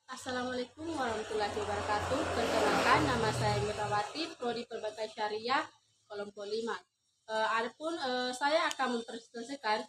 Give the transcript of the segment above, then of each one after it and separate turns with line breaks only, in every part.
Assalamualaikum warahmatullahi wabarakatuh. Perkenalkan, nama saya Mirawati, Prodi Perbankan Syariah, kelompok 5. Saya akan mempresentasikan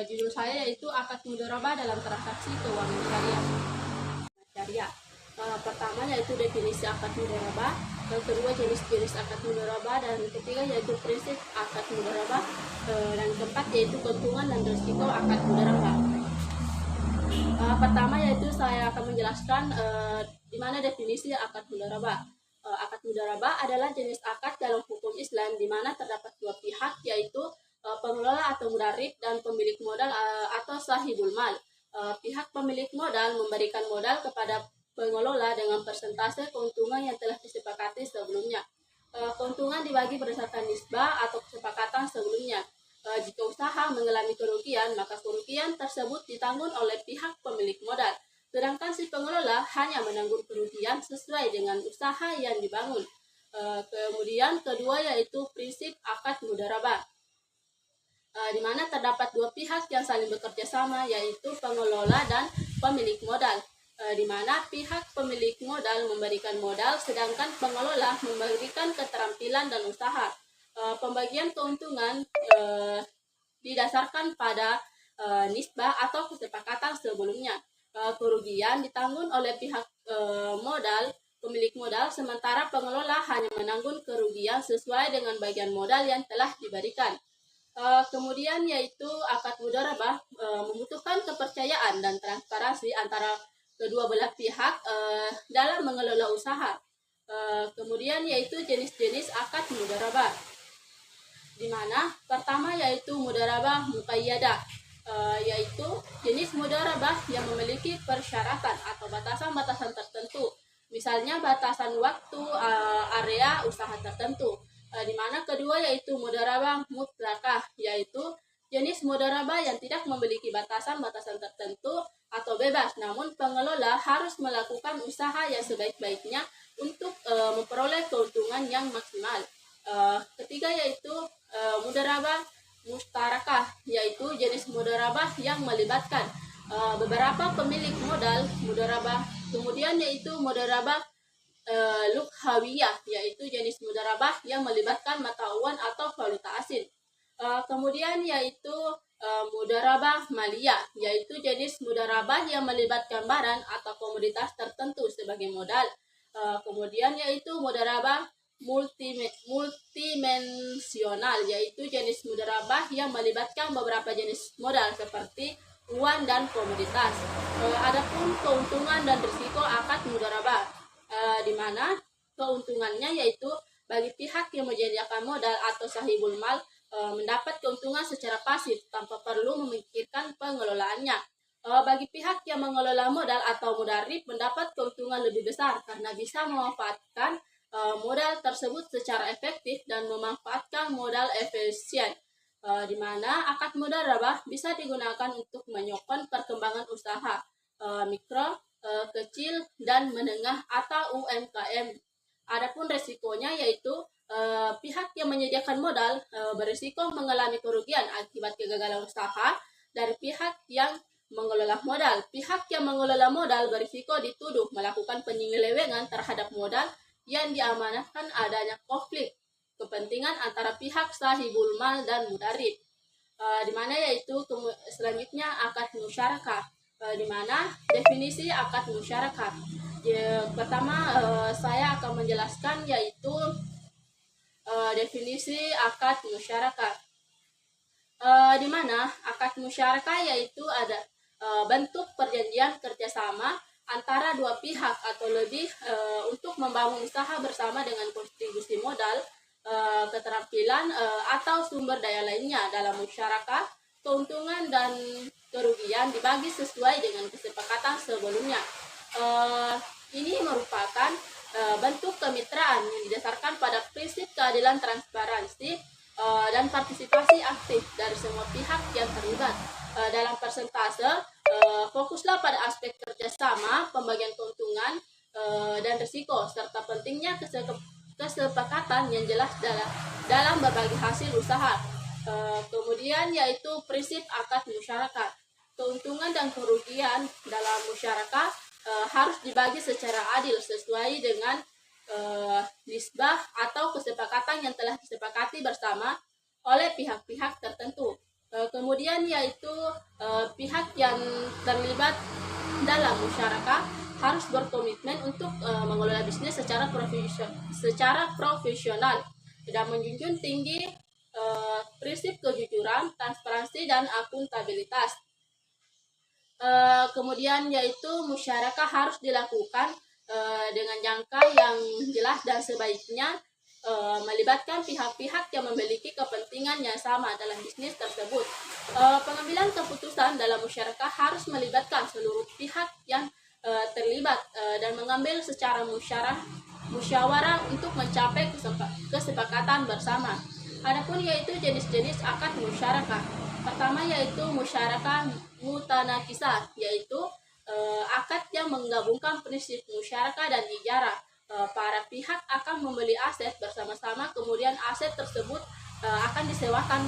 judul saya yaitu akad mudharabah dalam transaksi keuangan syariah. Pertama yaitu definisi akad mudharabah, yang kedua jenis-jenis akad mudharabah, dan yang ketiga yaitu prinsip akad mudharabah, dan keempat yaitu keuntungan dan risiko akad mudharabah. Pertama yaitu saya akan menjelaskan di mana definisi akad mudharabah. Akad mudharabah adalah jenis akad dalam hukum Islam di mana terdapat dua pihak yaitu pengelola atau mudarrib dan pemilik modal atau sahibul mal. Pihak pemilik modal memberikan modal kepada pengelola dengan persentase keuntungan yang telah disepakati sebelumnya. Keuntungan dibagi berdasarkan nisbah atau kesepakatan sebelumnya. Jika usaha mengalami kerugian, maka kerugian tersebut ditanggung oleh pihak pemilik modal. Sedangkan si pengelola hanya menanggung kerugian sesuai dengan usaha yang dibangun. Kemudian kedua yaitu prinsip akad mudharabah, di mana terdapat dua pihak yang saling bekerja sama yaitu pengelola dan pemilik modal. Di mana pihak pemilik modal memberikan modal sedangkan pengelola memberikan keterampilan dan usaha. Pembagian keuntungan didasarkan pada nisbah atau kesepakatan sebelumnya. Kerugian ditanggung oleh pihak pemilik modal, sementara pengelola hanya menanggung kerugian sesuai dengan bagian modal yang telah diberikan. Kemudian yaitu akad mudharabah membutuhkan kepercayaan dan transparansi antara kedua belah pihak dalam mengelola usaha. Kemudian yaitu jenis-jenis akad mudharabah, di mana pertama yaitu mudharabah muqayyadah, yaitu jenis mudharabah yang memiliki persyaratan atau batasan-batasan tertentu, misalnya batasan waktu, area usaha tertentu. Di mana kedua yaitu mudharabah mutlaqah, yaitu jenis mudharabah yang tidak memiliki batasan-batasan tertentu atau bebas, namun pengelola harus melakukan usaha yang sebaik-baiknya untuk memperoleh keuntungan yang maksimal. Ketiga yaitu mudharabah mustarakah, yaitu jenis mudharabah yang melibatkan beberapa pemilik modal mudharabah. Kemudian yaitu mudharabah lughawiyah, yaitu jenis mudharabah yang melibatkan mata uang atau valuta asing. Kemudian yaitu mudharabah maliyah, yaitu jenis mudharabah yang melibatkan barang atau komoditas tertentu sebagai modal. Kemudian yaitu mudharabah multidimensional, yaitu jenis mudharabah yang melibatkan beberapa jenis modal seperti uang dan komoditas. Adapun keuntungan dan risiko akad mudharabah, di mana keuntungannya yaitu bagi pihak yang menyediakan modal atau sahibul mal mendapat keuntungan secara pasif tanpa perlu memikirkan pengelolaannya. Bagi pihak yang mengelola modal atau mudarrib mendapat keuntungan lebih besar karena bisa memanfaatkan modal tersebut secara efektif dan memanfaatkan modal efisien, di mana akad mudharabah bisa digunakan untuk menyokong perkembangan usaha mikro, kecil, dan menengah atau UMKM. Adapun resikonya yaitu pihak yang menyediakan modal berisiko mengalami kerugian akibat kegagalan usaha dari pihak yang mengelola modal. Pihak yang mengelola modal berisiko dituduh melakukan penyelewengan terhadap modal yang diamanahkan, adanya konflik kepentingan antara pihak sahibul mal dan mudarrib. Di mana yaitu selanjutnya akad musyarakah, di mana definisi akad musyarakah. Pertama saya akan menjelaskan yaitu definisi akad musyarakah, di mana akad musyarakah yaitu ada bentuk perjanjian kerjasama antara dua pihak atau lebih untuk membangun usaha bersama dengan kontribusi modal, keterampilan, atau sumber daya lainnya. Dalam musyarakah, keuntungan dan kerugian dibagi sesuai dengan kesepakatan sebelumnya. Ini merupakan bentuk kemitraan yang didasarkan pada prinsip keadilan, transparansi, dan partisipasi aktif dari semua pihak yang terlibat. Dalam persentase, fokuslah pada aspek kerjasama, pembagian keuntungan, dan risiko, serta pentingnya kesepakatan yang jelas dalam berbagi hasil usaha. Kemudian yaitu prinsip akad musyarakah. Keuntungan dan kerugian dalam musyarakah harus dibagi secara adil sesuai dengan nisbah atau kesepakatan yang telah disepakati bersama oleh pihak-pihak tertentu. Kemudian yaitu pihak yang terlibat dalam musyarakah harus berkomitmen untuk mengelola bisnis secara profesional dan menjunjung tinggi prinsip kejujuran, transparansi, dan akuntabilitas. Kemudian yaitu musyarakah harus dilakukan dengan jangka yang jelas dan sebaiknya melibatkan pihak-pihak yang memiliki kepentingan yang sama dalam bisnis tersebut. Pengambilan keputusan dalam musyarakah harus melibatkan seluruh pihak yang terlibat dan mengambil secara musyawarah untuk mencapai kesepakatan bersama. Adapun yaitu jenis-jenis akad musyarakah. Pertama yaitu musyarakah mutanakisah, yaitu akad yang menggabungkan prinsip musyarakah dan ijarah. Para pihak akan membeli aset bersama-sama, kemudian aset tersebut akan disewakan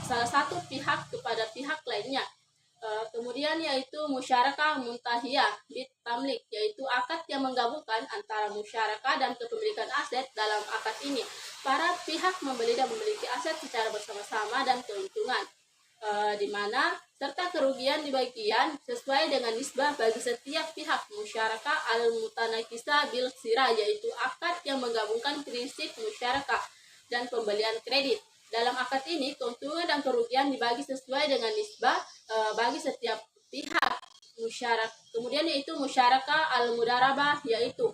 salah satu pihak kepada pihak lainnya. Kemudian yaitu musyarakah muntahiyah bit tamlik, yaitu akad yang menggabungkan antara musyarakah dan kepemilikan aset. Dalam akad ini para pihak membeli dan memiliki aset secara bersama-sama dan keuntungan di mana serta kerugian dibagian sesuai dengan nisbah bagi setiap pihak. Musyarakah al-mutanakisah bil sirah, yaitu akad yang menggabungkan prinsip musyarakah dan pembelian kredit. Dalam akad ini keuntungan dan kerugian dibagi sesuai dengan nisbah bagi setiap pihak. Kemudian yaitu musyarakah al-mudarabah, yaitu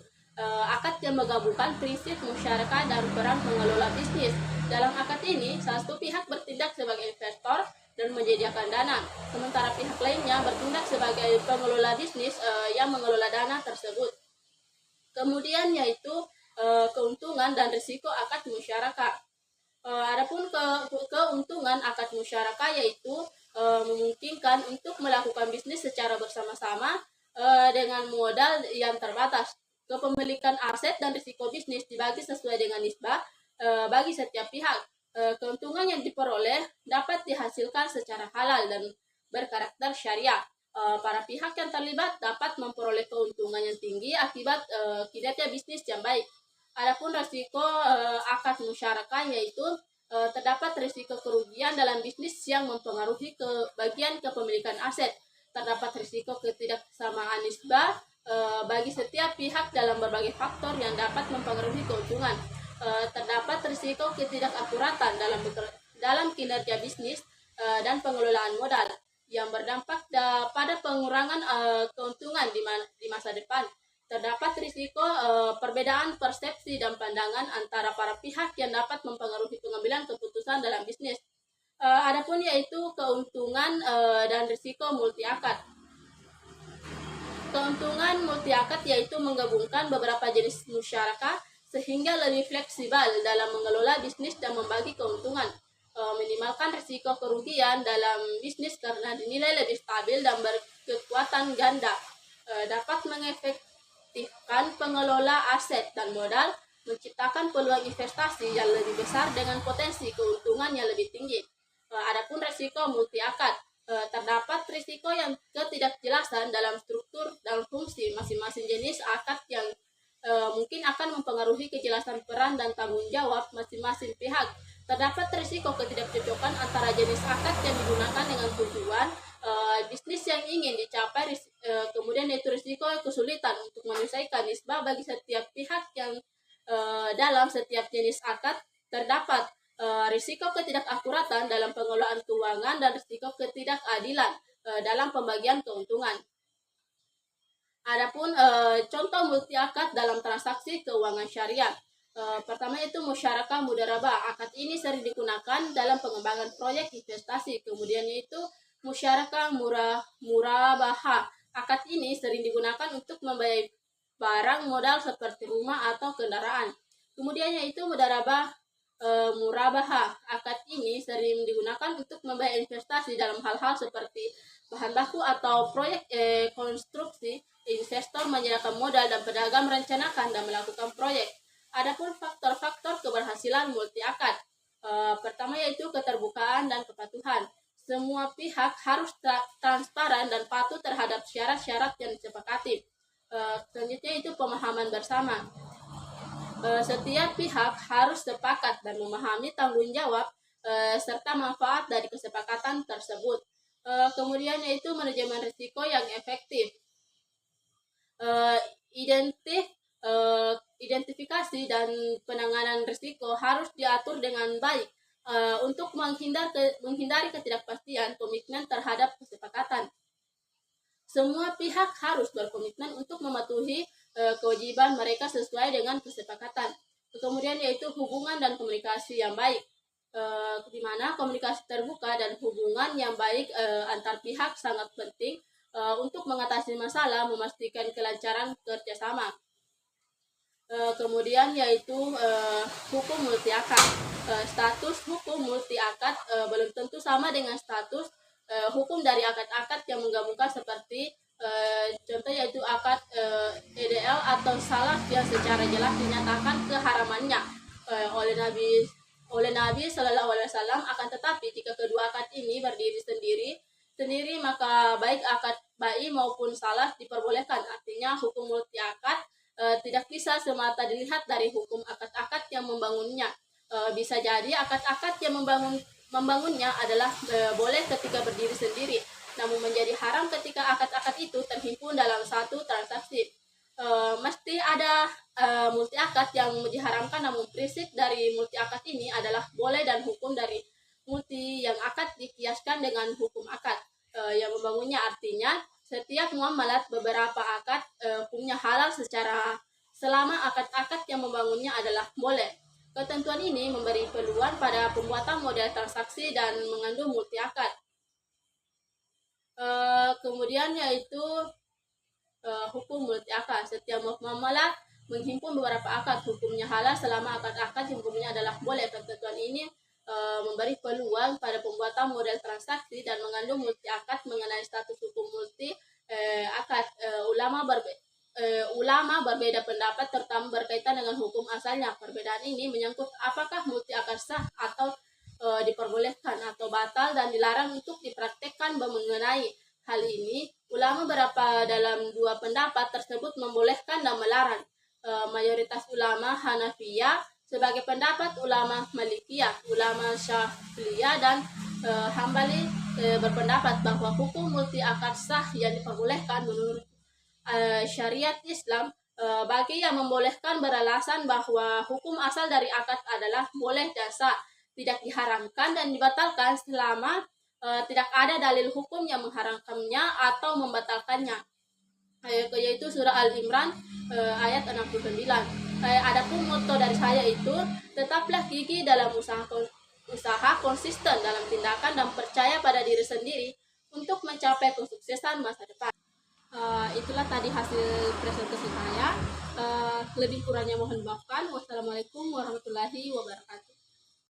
akad yang menggabungkan prinsip musyarakah dan peran pengelola bisnis. Dalam akad ini salah satu pihak bertindak sebagai investor dan menyediakan dana, sementara pihak lainnya bertindak sebagai pengelola bisnis yang mengelola dana tersebut. Kemudian yaitu keuntungan dan risiko akad musyarakah. Adapun keuntungan akad musyarakah yaitu memungkinkan untuk melakukan bisnis secara bersama-sama dengan modal yang terbatas. Kepemilikan aset dan risiko bisnis dibagi sesuai dengan nisbah bagi setiap pihak. Keuntungan yang diperoleh dapat dihasilkan secara halal dan berkarakter syariah. Para pihak yang terlibat dapat memperoleh keuntungan yang tinggi akibat kinerja bisnis yang baik. Adapun risiko akad musyarakah yaitu terdapat risiko kerugian dalam bisnis yang mempengaruhi bagian kepemilikan aset. Terdapat risiko ketidaksamaan nisbah bagi setiap pihak dalam berbagai faktor yang dapat mempengaruhi keuntungan. Terdapat risiko ketidakakuratan dalam kinerja bisnis dan pengelolaan modal yang berdampak pada pengurangan keuntungan di masa depan. Terdapat risiko perbedaan persepsi dan pandangan antara para pihak yang dapat mempengaruhi pengambilan keputusan dalam bisnis. Adapun yaitu keuntungan dan risiko multi akad. Keuntungan multi akad yaitu menggabungkan beberapa jenis musyarakah sehingga lebih fleksibel dalam mengelola bisnis dan membagi keuntungan. Minimalkan risiko kerugian dalam bisnis karena dinilai lebih stabil dan berkekuatan ganda. Dapat mengefektifkan pengelola aset dan modal, menciptakan peluang investasi yang lebih besar dengan potensi keuntungan yang lebih tinggi. Adapun risiko multi akad, terdapat risiko yang ketidakjelasan dalam struktur dan fungsi masing-masing jenis akad yang mungkin akan mempengaruhi kejelasan peran dan tanggung jawab masing-masing pihak. Terdapat risiko ketidakcocokan antara jenis akad yang digunakan dengan tujuan bisnis yang ingin dicapai. Kemudian yaitu risiko kesulitan untuk menyelesaikan nisbah bagi setiap pihak yang dalam setiap jenis akad. Terdapat risiko ketidakakuratan dalam pengelolaan keuangan dan risiko ketidakadilan dalam pembagian keuntungan. Adapun contoh multi akad dalam transaksi keuangan syariah. Pertama itu musyarakah mudarabah. Akad ini sering digunakan dalam pengembangan proyek investasi. Kemudian yaitu musyarakah murabahah. Akad ini sering digunakan untuk membayar barang modal seperti rumah atau kendaraan. Kemudian yaitu mudarabah murabahah. Akad ini sering digunakan untuk membayar investasi dalam hal-hal seperti bahan baku atau proyek konstruksi. Investor menyediakan modal dan pedagang merencanakan dan melakukan proyek. Adapun faktor-faktor keberhasilan multi akad. Pertama yaitu keterbukaan dan kepatuhan. Semua pihak harus transparan dan patuh terhadap syarat-syarat yang disepakati. Selanjutnya itu pemahaman bersama. Setiap pihak harus sepakat dan memahami tanggung jawab serta manfaat dari kesepakatan tersebut. Kemudian yaitu manajemen risiko yang efektif. Uh, Identifikasi dan penanganan risiko harus diatur dengan baik untuk menghindari ketidakpastian komitmen terhadap kesepakatan. Semua pihak harus berkomitmen untuk mematuhi kewajiban mereka sesuai dengan kesepakatan. Kemudian yaitu hubungan dan komunikasi yang baik, di mana komunikasi terbuka dan hubungan yang baik antar pihak sangat penting untuk mengatasi masalah, memastikan kelancaran kerjasama. Kemudian yaitu hukum multi akad. Status hukum multi akad belum tentu sama dengan status hukum dari akad-akad yang menggabungkan seperti contoh yaitu akad EDL atau salaf yang secara jelas dinyatakan keharamannya oleh Nabi Shallallahu Alaihi Wasallam. Akan tetapi jika kedua akad ini berdiri sendiri maka baik akad ba'i maupun salaf diperbolehkan. Artinya hukum multi akad tidak bisa semata dilihat dari hukum akad-akad yang membangunnya. Bisa jadi akad-akad yang membangunnya adalah boleh ketika berdiri sendiri, namun menjadi haram ketika akad-akad itu terhimpun dalam satu transaksi. Mesti ada multi akad yang diharamkan, namun prinsip dari multi akad ini adalah boleh, dan hukum dari multi yang akad dikiaskan dengan hukum akad yang membangunnya. Artinya setiap muamalat beberapa akad hukumnya halal selama akad-akad yang membangunnya adalah boleh. Ketentuan ini memberi peluang pada pembuatan model transaksi dan mengandung multi akad. Kemudian yaitu hukum multi akad. Setiap muamalat menghimpun beberapa akad hukumnya halal selama akad-akad yang hukumnya adalah boleh. Ketentuan ini memberi peluang pada pembuatan model transaksi dan mengandung multi akad. Mengenai status hukum multi akad, ulama berbeda pendapat terutama berkaitan dengan hukum asalnya. Perbedaan ini menyangkut apakah multi akad sah atau diperbolehkan atau batal dan dilarang untuk dipraktekkan. Mengenai hal ini, ulama berapa dalam dua pendapat tersebut membolehkan dan melarang. Mayoritas ulama Hanafiyah sebagai pendapat ulama Malikiyah, ulama Syafi'iyah dan Hambali berpendapat bahwa hukum multi akad sah yang diperbolehkan menurut syariat Islam. Bagi yang membolehkan beralasan bahwa hukum asal dari akad adalah boleh dan sah, tidak diharamkan dan dibatalkan selama tidak ada dalil hukum yang mengharamkannya atau membatalkannya. Yaitu surah Al-Imran ayat 69. Adapun moto dari saya itu, tetaplah gigih dalam usaha konsisten dalam tindakan dan percaya pada diri sendiri untuk mencapai kesuksesan masa depan. Itulah tadi hasil presentasi saya. Lebih kurangnya mohon maafkan. Wassalamualaikum warahmatullahi wabarakatuh.